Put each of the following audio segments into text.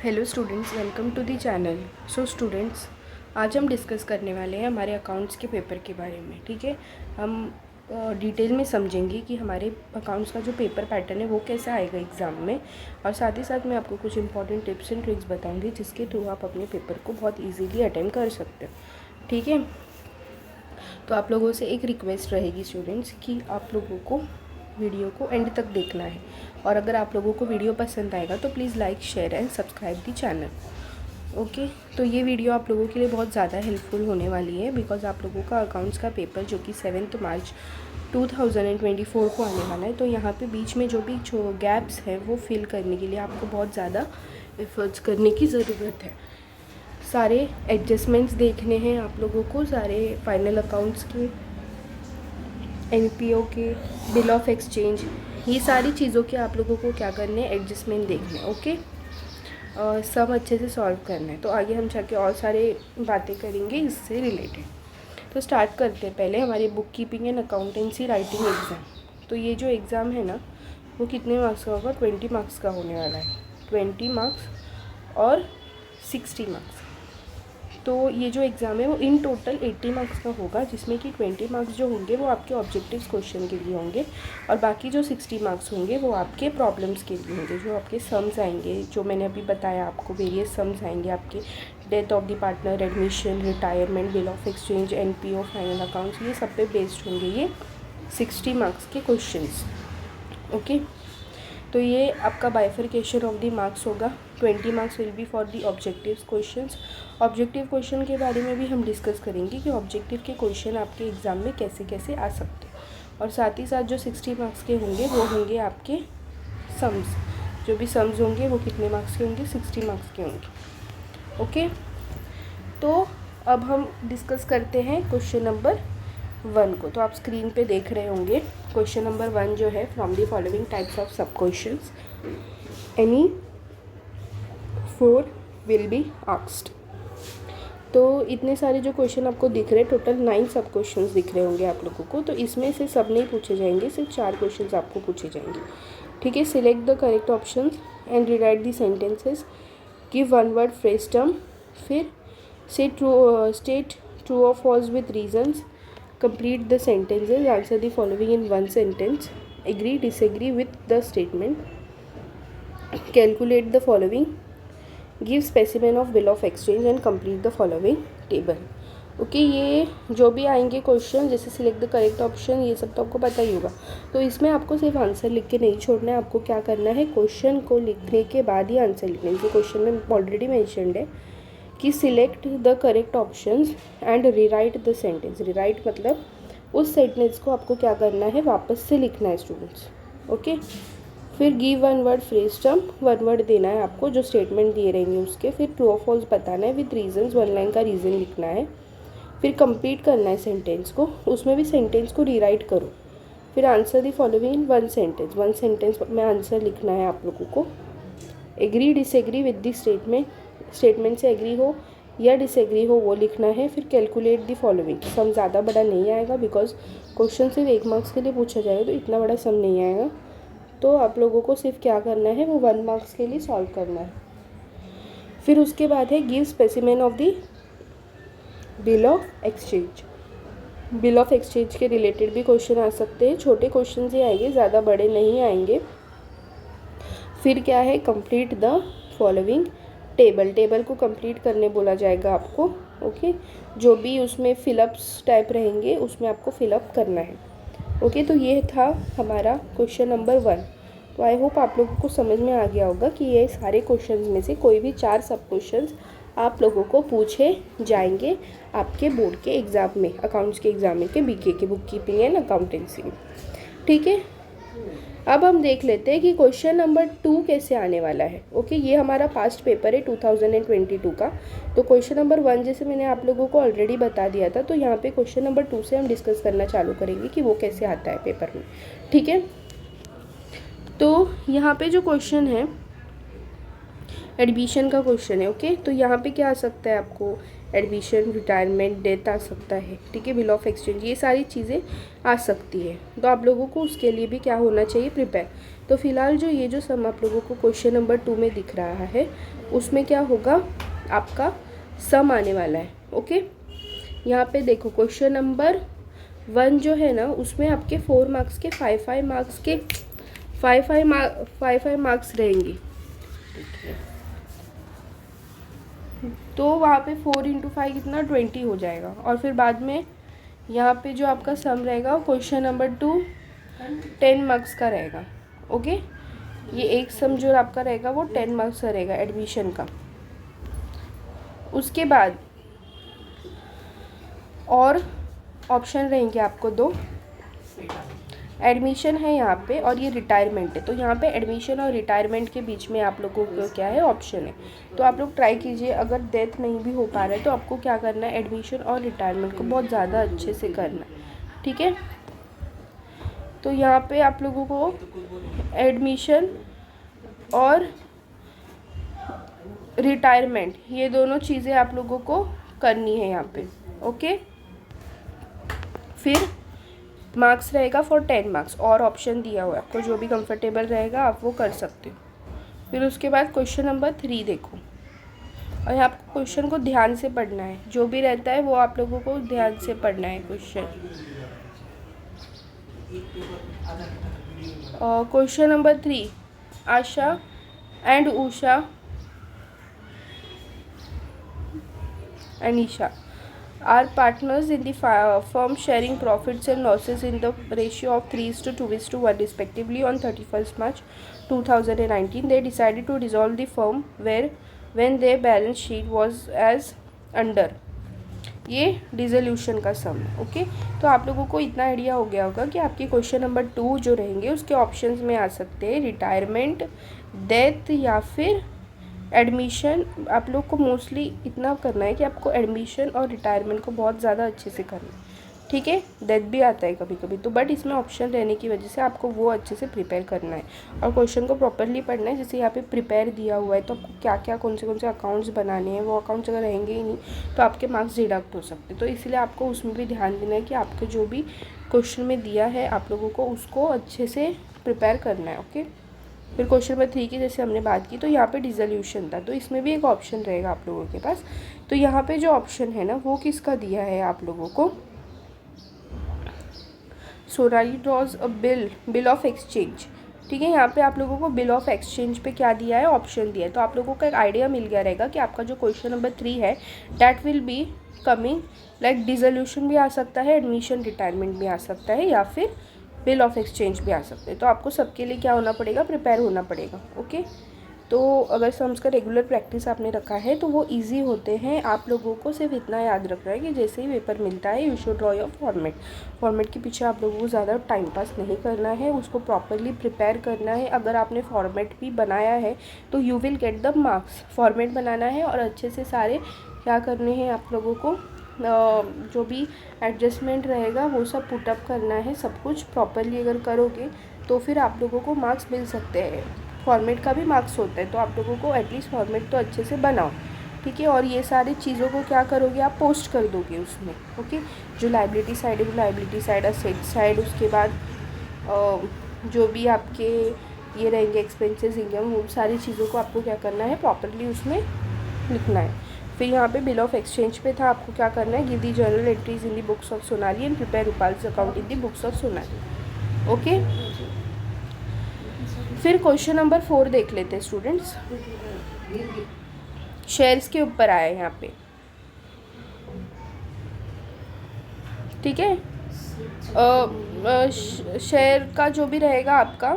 Hello students, welcome to the channel. So students, आज हम discuss करने वाले हैं हमारे अकाउंट्स के पेपर के बारे में। ठीक है, हम डिटेल में समझेंगे कि हमारे अकाउंट्स का जो पेपर पैटर्न है वो कैसा आएगा एग्ज़ाम में, और साथ ही साथ मैं आपको कुछ इंपॉर्टेंट टिप्स एंड ट्रिक्स बताऊंगी जिसके थ्रू आप अपने पेपर को बहुत ईजीली अटेम्प्ट कर सकते हो। ठीक है, तो आप लोगों से एक रिक्वेस्ट रहेगी स्टूडेंट्स कि आप लोगों को वीडियो को एंड तक देखना है, और अगर आप लोगों को वीडियो पसंद आएगा तो please like, share and subscribe the channel. Okay, तो ये वीडियो आप लोगों के लिए बहुत ज़्यादा हेल्पफुल होने वाली है, बिकॉज आप लोगों का अकाउंट्स का पेपर जो कि 7 मार्च 2024 को आने वाला है, तो यहाँ पे बीच में जो भी गैप्स है वो फिल करने के लिए आपको बहुत ज़्यादा एफर्ट्स करने की ज़रूरत है। सारे एडजस्टमेंट्स देखने हैं आप लोगों को, सारे फाइनल अकाउंट्स के, एनपीओ के, बिल ऑफ एक्सचेंज, ये सारी चीज़ों के आप लोगों को क्या करने हैं, एडजस्टमेंट देखने हैं। ओके, सब अच्छे से सॉल्व करना है। तो आगे हम जाके और सारे बातें करेंगे इससे रिलेटेड। तो स्टार्ट करते हैं पहले हमारी book keeping and accountancy writing exam. तो ये जो एग्ज़ाम है ना, वो कितने मार्क्स का होगा? 20 मार्क्स का होने वाला है। 20 मार्क्स और 60 मार्क्स। तो ये जो एग्ज़ाम है वो इन टोटल 80 मार्क्स का होगा, जिसमें कि 20 मार्क्स जो होंगे वो आपके ऑब्जेक्टिव्स क्वेश्चन के लिए होंगे, और बाकी जो 60 मार्क्स होंगे वो आपके प्रॉब्लम्स के लिए होंगे, जो आपके सम्स आएंगे, जो मैंने अभी बताया आपको, वेरियस सम्स आएंगे आपके, death of the partner, admission, retirement, bill of exchange, NPO, final accounts, ये सब पे बेस्ड होंगे ये 60 मार्क्स के क्वेश्चंस। ओके, तो ये आपका बाइफर्केशन ऑफ द मार्क्स होगा। 20 marks will be for the objective questions. Objective question के बारे में भी हम डिस्कस करेंगे कि ऑब्जेक्टिव के क्वेश्चन आपके एग्ज़ाम में कैसे कैसे आ सकते हैं, और साथ ही साथ जो 60 मार्क्स के होंगे वो होंगे आपके सम्स। जो भी सम्स होंगे वो कितने मार्क्स के होंगे? 60 मार्क्स के होंगे। ओके, तो अब हम डिस्कस करते हैं क्वेश्चन नंबर 1 को। तो आप स्क्रीन पे देख रहे होंगे क्वेश्चन नंबर 1 जो है, from the following types of sub questions any 4 will be asked. तो इतने सारे जो क्वेश्चन आपको दिख रहे हैं, टोटल 9 सब क्वेश्चंस दिख रहे होंगे आप लोगों को। तो इसमें से सब नहीं पूछे जाएंगे, सिर्फ 4 क्वेश्चंस आपको पूछे जाएंगे। ठीक है, select the correct options and rewrite the sentences, give one word phrase term, फिर स्टेट ट्रू और false with reasons, complete the sentences, answer the following in one sentence, agree disagree with the statement, calculate the following, give specimen of bill of exchange and complete the following table। Okay, ये जो भी आएंगे question, जैसे select the correct option, ये सब तो आपको पता ही होगा। तो इसमें आपको सिर्फ आंसर लिख के नहीं छोड़ना है, आपको क्या करना है, क्वेश्चन को लिखने के बाद ही आंसर लिखना है। क्वेश्चन में ऑलरेडी मैंशनड है कि select the correct options and rewrite the sentence. Rewrite मतलब उस सेंटेंस को आपको क्या करना है, वापस से लिखना है स्टूडेंट्स। ओके, फिर give one word phrase term, one word देना है आपको, जो स्टेटमेंट दिए रहेंगे उसके, फिर ट्रू और फॉल्स बताना है विद रीजंस, 1 लाइन का रीज़न लिखना है, फिर कंप्लीट करना है सेंटेंस को, उसमें भी सेंटेंस को रीराइट करो, फिर answer the following in 1 sentence, 1 sentence में आंसर लिखना है आप लोगों को। Agree disagree with the statement, statement से एग्री हो या डिसएग्री हो वो लिखना है, फिर कैलकुलेट द फॉलोइंग। सम ज़्यादा बड़ा नहीं आएगा, बिकॉज क्वेश्चन सिर्फ 1 मार्क्स के लिए पूछा जाएगा, तो इतना बड़ा सम नहीं आएगा। तो आप लोगों को सिर्फ क्या करना है, वो 1 मार्क्स के लिए सॉल्व करना है। फिर उसके बाद है give specimen of the bill of exchange. Bill of exchange के रिलेटेड भी क्वेश्चन आ सकते हैं, छोटे क्वेश्चन ही आएंगे, ज़्यादा बड़े नहीं आएंगे। फिर क्या है, complete the following table. Table को कंप्लीट करने बोला जाएगा आपको। ओके, जो भी उसमें फिलअप्स टाइप रहेंगे उसमें आपको फिलअप करना है। ओके, तो ये था हमारा क्वेश्चन नंबर 1। तो आई होप आप लोगों को समझ में आ गया होगा कि ये सारे क्वेश्चंस में से कोई भी 4 सब क्वेश्चंस आप लोगों को पूछे जाएंगे आपके बोर्ड के एग्ज़ाम में, अकाउंट्स के एग्ज़ाम में, के बीके के, बुक कीपिंग एंड अकाउंटेंसी में। ठीक है, अब हम देख लेते हैं कि क्वेश्चन नंबर 2 कैसे आने वाला है। ओके, ये हमारा पास्ट पेपर है 2022 का। तो क्वेश्चन नंबर 1 जैसे मैंने आप लोगों को ऑलरेडी बता दिया था, तो यहाँ पे क्वेश्चन नंबर 2 से हम डिस्कस करना चालू करेंगे कि वो कैसे आता है पेपर में। ठीक है, तो यहाँ पे जो क्वेश्चन है एडमिशन का क्वेश्चन है। ओके, तो यहाँ पे क्या आ सकता है आपको, एडमिशन, रिटायरमेंट, डेथ आ सकता है। ठीक है, बिल ऑफ एक्सचेंज, ये सारी चीज़ें आ सकती है। तो आप लोगों को उसके लिए भी क्या होना चाहिए, प्रिपेयर। तो फिलहाल जो ये जो सम आप लोगों को क्वेश्चन नंबर 2 में दिख रहा है, उसमें क्या होगा, आपका सम आने वाला है। ओके, यहाँ पे देखो क्वेश्चन नंबर 1 जो है ना, उसमें आपके 4 मार्क्स के 5 मार्क्स के 5 मार्क्स रहेंगे। तो वहाँ पे 4 × 5 कितना 20 हो जाएगा। और फिर बाद में यहाँ पे जो आपका सम रहेगा क्वेश्चन नंबर 2 10 मार्क्स का रहेगा। ओके, ये एक सम जो आपका रहेगा वो 10 मार्क्स का रहेगा एडमिशन का। उसके बाद और ऑप्शन रहेंगे आपको 2, एडमिशन है यहाँ पे और ये रिटायरमेंट है। तो यहाँ पे एडमिशन और रिटायरमेंट के बीच में आप लोगों को क्या है, ऑप्शन है। तो आप लोग ट्राई कीजिए, अगर डेथ नहीं भी हो पा रहा है तो आपको क्या करना है, एडमिशन और रिटायरमेंट को बहुत ज़्यादा अच्छे से करना है। ठीक है, तो यहाँ पे आप लोगों को एडमिशन और रिटायरमेंट, ये दोनों चीज़ें आप लोगों को करनी है यहाँ पे। ओके, फिर मार्क्स रहेगा फॉर 10 मार्क्स, और ऑप्शन दिया हुआ है आपको, जो भी कंफर्टेबल रहेगा आप वो कर सकते हो। फिर उसके बाद क्वेश्चन नंबर 3 देखो, और यहाँ आपको क्वेश्चन को ध्यान से पढ़ना है, जो भी रहता है वो आप लोगों को ध्यान से पढ़ना है question. Question number 3, Asha and Usha and Isha are partners in the firm, sharing profits and losses in the ratio of 3:2:1 respectively. On 31st March 2019, they decided to dissolve the firm when their balance sheet was as under. ये dissolution का सम है। Okay, तो आप लोगों को इतना idea हो गया होगा कि आपके क्वेश्चन नंबर 2 जो रहेंगे उसके ऑप्शंस में आ सकते हैं रिटायरमेंट, डेथ या फिर एडमिशन। आप लोग को मोस्टली इतना करना है कि आपको एडमिशन और रिटायरमेंट को बहुत ज़्यादा अच्छे से करना है। ठीक है, डेथ भी आता है कभी कभी, तो बट इसमें ऑप्शन रहने की वजह से आपको वो अच्छे से प्रिपेयर करना है और क्वेश्चन को प्रॉपरली पढ़ना है। जैसे यहाँ पे प्रिपेयर दिया हुआ है तो आपको क्या क्या कौन से अकाउंट्स बनाने हैं, वो अकाउंट्स अगर रहेंगे ही नहीं तो आपके मार्क्स डिडक्ट हो सकते हैं। तो इसलिए आपको उसमें भी ध्यान देना है कि आपको जो भी क्वेश्चन में दिया है आप लोगों को उसको अच्छे से प्रिपेयर करना है। ओके, फिर क्वेश्चन नंबर 3 की जैसे हमने बात की, तो यहाँ पे डिसोल्यूशन था, तो इसमें भी एक ऑप्शन रहेगा आप लोगों के पास। तो यहाँ पे जो ऑप्शन है ना वो किसका दिया है आप लोगों को, Sonali draws a bill of exchange. ठीक है, यहाँ पे आप लोगों को बिल ऑफ एक्सचेंज पे क्या दिया है, ऑप्शन दिया है। तो आप लोगों को एक आइडिया मिल गया रहेगा कि आपका जो क्वेश्चन नंबर 3 है that will be coming like dissolution भी आ सकता है, एडमिशन रिटायरमेंट भी आ सकता है, या फिर बिल ऑफ एक्सचेंज भी आ सकते हैं। तो आपको सबके लिए क्या होना पड़ेगा, प्रिपेयर होना पड़ेगा। ओके, तो अगर सम्स का रेगुलर प्रैक्टिस आपने रखा है तो वो इजी होते हैं। आप लोगों को सिर्फ इतना याद रखना है कि जैसे ही पेपर मिलता है you should draw your format के पीछे आप लोगों को ज़्यादा टाइम पास नहीं करना है, उसको प्रॉपरली प्रिपेयर करना है। अगर आपने फॉर्मेट भी बनाया है तो you will get the marks. Format बनाना है और अच्छे से सारे क्या करने हैं आप लोगों को, जो भी एडजस्टमेंट रहेगा वो सब पुटअप करना है। सब कुछ प्रॉपरली अगर करोगे तो फिर आप लोगों को मार्क्स मिल सकते हैं। फॉर्मेट का भी मार्क्स होता है, तो आप लोगों को एटलीस्ट फॉर्मेट तो अच्छे से बनाओ। ठीक है, और ये सारी चीज़ों को क्या करोगे, आप पोस्ट कर दोगे उसमें। ओके, जो लाइबिलिटी साइड है वो लाइबिलिटी साइड, असेट साइड, उसके बाद जो भी आपके ये रहेंगे एक्सपेंसेस, इनकम, वो सारी चीज़ों को आपको क्या करना है, प्रॉपरली उसमें लिखना है। फिर यहाँ पे बिल ऑफ एक्सचेंज पे था, आपको क्या करना है, give the journal entries in the books of Sonali and prepare Rupal's account in the books of Sonali. Okay, फिर क्वेश्चन नंबर 4 देख लेते हैं स्टूडेंट्स। शेयर्स के ऊपर आया है यहाँ पे। ठीक है, शेयर का जो भी रहेगा आपका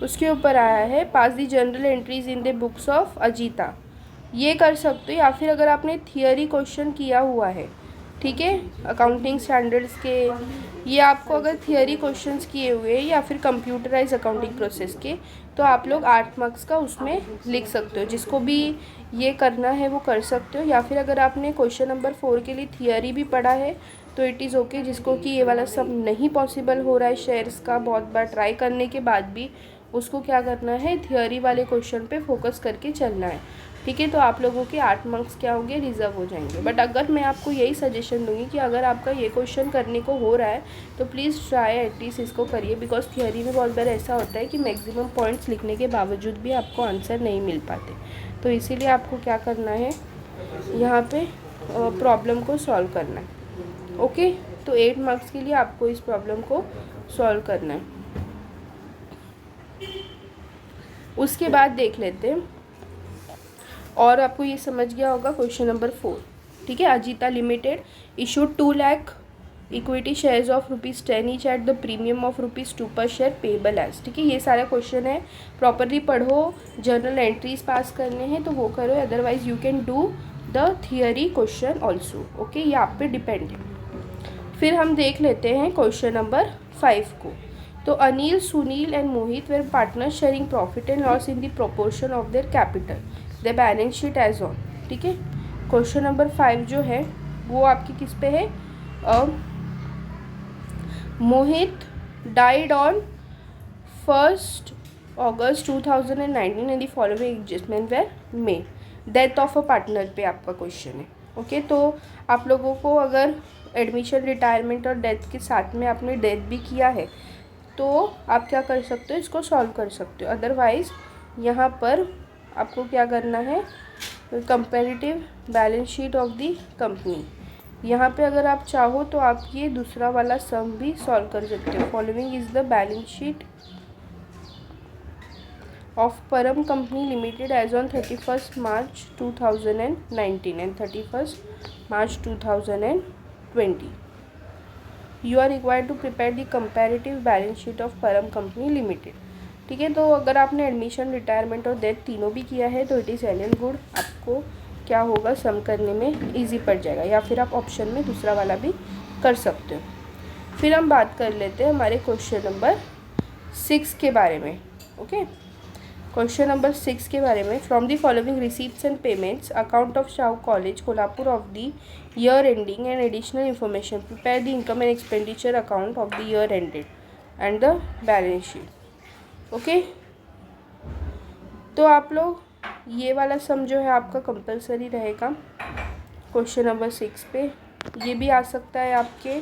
उसके ऊपर आया है, pass the journal entries in the books of Ajita. ये कर सकते हो, या फिर अगर आपने थियरी क्वेश्चन किया हुआ है, ठीक है, अकाउंटिंग स्टैंडर्ड्स के, ये आपको अगर थियरी क्वेश्चंस किए हुए हैं या फिर कंप्यूटराइज अकाउंटिंग प्रोसेस के, तो आप लोग 8 मार्क्स का उसमें लिख सकते हो। जिसको भी ये करना है वो कर सकते हो। या फिर अगर आपने क्वेश्चन नंबर 4 के लिए थियरी भी पढ़ा है तो इट इज़ ओके। जिसको कि ये वाला सब नहीं पॉसिबल हो रहा है शेयर्स का, बहुत बार ट्राई करने के बाद भी उसको क्या करना है, थियोरी वाले क्वेश्चन पे फोकस करके चलना है। ठीक है, तो आप लोगों के 8 मार्क्स क्या होंगे, रिजर्व हो जाएंगे। बट अगर मैं आपको यही सजेशन दूंगी कि अगर आपका ये क्वेश्चन करने को हो रहा है तो प्लीज़ ट्राई एटलीस्ट इसको करिए, बिकॉज थियोरी में बहुत बार ऐसा होता है कि मैक्सिमम पॉइंट्स लिखने के बावजूद भी आपको आंसर नहीं मिल पाते। तो इसीलिए आपको क्या करना है, यहाँ पे प्रॉब्लम को सॉल्व करना है। ओके, तो 8 मार्क्स के लिए आपको इस प्रॉब्लम को सॉल्व करना है। उसके बाद देख लेते हैं, और आपको ये समझ गया होगा क्वेश्चन नंबर 4। ठीक है, Ajita limited issued 2 lakh equity shares of ₹10 each at the premium of ₹2 पर शेयर पेबल एज। ठीक है, ये सारा क्वेश्चन है, प्रॉपरली पढ़ो, जर्नल एंट्रीज पास करने हैं तो वो करो, otherwise you can do the theory question also. Okay, ये आप पे डिपेंड है। फिर हम देख लेते हैं क्वेश्चन नंबर 5 को। तो Anil, Sunil and Mohit were partner sharing profit and loss in the proportion of their capital, the balance sheet as on. ठीक है, क्वेश्चन नंबर 5 जो है वो आपकी किस पे है, Mohit died on 1 August 2019 and the following adjustment were made, death of a partner पे आपका क्वेश्चन है। ओके, तो आप लोगों को अगर एडमिशन, रिटायरमेंट और डेथ के साथ में आपने डेथ भी किया है तो आप क्या कर सकते हो, इसको सॉल्व कर सकते हो। अदरवाइज़ यहाँ पर आपको क्या करना है, comparative balance sheet of the company, यहाँ पे अगर आप चाहो तो आप ये दूसरा वाला सम भी सॉल्व कर सकते हो। Following is the balance sheet of Param company limited as on 31 March 2019 and 31 March 2020। You are required to prepare the comparative balance sheet of Param company limited. ठीक है, तो अगर आपने एडमिशन, रिटायरमेंट और डेथ तीनों भी किया है तो it is well and good, आपको क्या होगा, सम करने में इजी पड़ जाएगा, या फिर आप ऑप्शन में दूसरा वाला भी कर सकते हो। फिर हम बात कर लेते हैं हमारे क्वेश्चन नंबर 6 के बारे में। ओके, क्वेश्चन नंबर 6 के बारे में, from the following receipts and payments account of Shahu college Kolhapur of the year ending and additional information, prepare the income and expenditure account of the year ended and the balance sheet. Okay, तो आप लोग ये वाला सम जो है आपका compulsory रहेगा question number 6 पे। ये भी आ सकता है आपके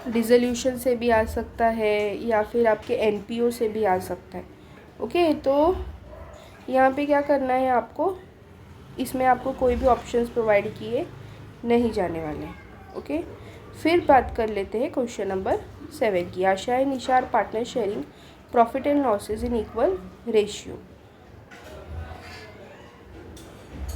डिसोल्यूशन से भी आ सकता है, या फिर आपके एनपीओ से भी आ सकता है। ओके, तो यहाँ पे क्या करना है आपको, इसमें आपको कोई भी ऑप्शंस प्रोवाइड किए नहीं जाने वाले। ओके, फिर बात कर लेते हैं क्वेश्चन नंबर 7 की। Asha and Nishar partner sharing profit and losses in equal ratio,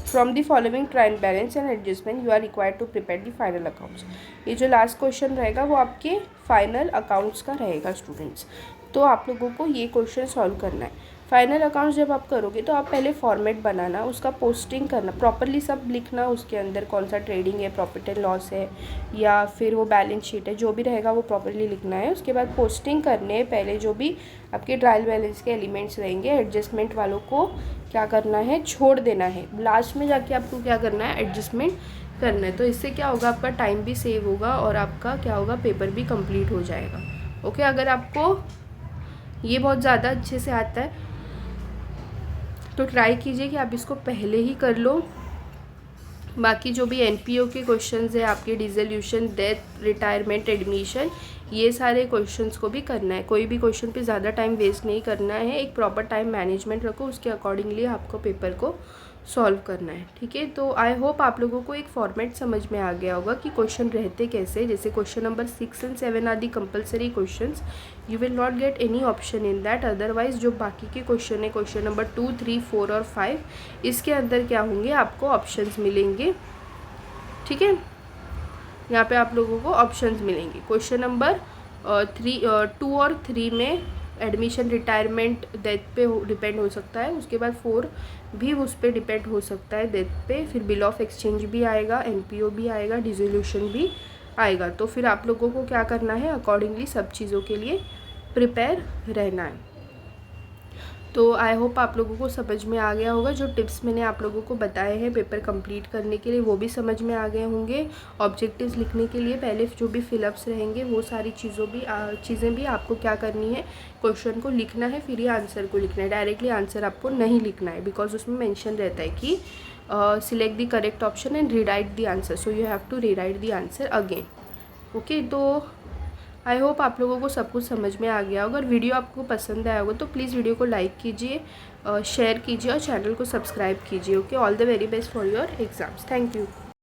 from the following trial balance and adjustment you are required to prepare the final accounts. ये जो लास्ट क्वेश्चन रहेगा वो आपके फाइनल अकाउंट्स का रहेगा स्टूडेंट्स। तो आप लोगों को ये क्वेश्चन सॉल्व करना है। फाइनल अकाउंट्स जब आप करोगे तो आप पहले फॉर्मेट बनाना, उसका पोस्टिंग करना, प्रॉपरली सब लिखना, उसके अंदर कौन सा ट्रेडिंग है, प्रॉफिट एंड लॉस है, या फिर वो बैलेंस शीट है, जो भी रहेगा वो प्रॉपरली लिखना है। उसके बाद पोस्टिंग करने है, पहले जो भी आपके ट्रायल बैलेंस के एलिमेंट्स रहेंगे, एडजस्टमेंट वालों को क्या करना है, छोड़ देना है। लास्ट में जाके आपको क्या करना है, एडजस्टमेंट करना है। तो इससे क्या होगा, आपका टाइम भी सेव होगा और आपका क्या होगा, पेपर भी कंप्लीट हो जाएगा। ओके, अगर आपको ये बहुत ज़्यादा अच्छे से आता है तो ट्राई कीजिए कि आप इसको पहले ही कर लो। बाकी जो भी एनपीओ के क्वेश्चंस है, आपके डिसोल्यूशन, डेथ, रिटायरमेंट, एडमिशन, ये सारे क्वेश्चंस को भी करना है। कोई भी क्वेश्चन पे ज़्यादा टाइम वेस्ट नहीं करना है, एक प्रॉपर टाइम मैनेजमेंट रखो, उसके अकॉर्डिंगली आपको पेपर को सॉल्व करना है। ठीक है, तो आई होप आप लोगों को एक फॉर्मेट समझ में आ गया होगा कि क्वेश्चन रहते कैसे। जैसे question number 6 and 7 are the compulsory questions, you will not get any option in that. Otherwise जो बाकी के क्वेश्चन है, क्वेश्चन नंबर 2, 3, 4 और 5, इसके अंदर क्या होंगे, आपको ऑप्शंस मिलेंगे। ठीक है, यहाँ पे आप लोगों को ऑप्शंस मिलेंगे। क्वेश्चन नंबर 2 और 3 में एडमिशन, रिटायरमेंट, डेथ पे डिपेंड हो सकता है। उसके बाद 4 भी उस पर डिपेंड हो सकता है, डेथ पे। फिर बिल ऑफ एक्सचेंज भी आएगा, एनपीओ भी आएगा, डिसोल्यूशन भी आएगा। तो फिर आप लोगों को क्या करना है, अकॉर्डिंगली सब चीज़ों के लिए प्रिपेयर रहना है। तो आई होप आप लोगों को समझ में आ गया होगा। जो टिप्स मैंने आप लोगों को बताए हैं पेपर कंप्लीट करने के लिए वो भी समझ में आ गए होंगे। ऑब्जेक्टिव्स लिखने के लिए पहले जो भी फिलअप्स रहेंगे वो सारी चीज़ें भी आपको क्या करनी है, क्वेश्चन को लिखना है, फिर ये आंसर को लिखना है। डायरेक्टली आंसर आपको नहीं लिखना है, बिकॉज उसमें मेंशन रहता है कि select the correct option and rewrite the answer, so you have to rewrite the answer again. Okay, तो आई होप आप लोगों को सब कुछ समझ में आ गया होगा। अगर वीडियो आपको पसंद आया होगा तो प्लीज़ वीडियो को लाइक कीजिए, शेयर कीजिए और चैनल को सब्सक्राइब कीजिए। Okay, all the very best for your exams. Thank you.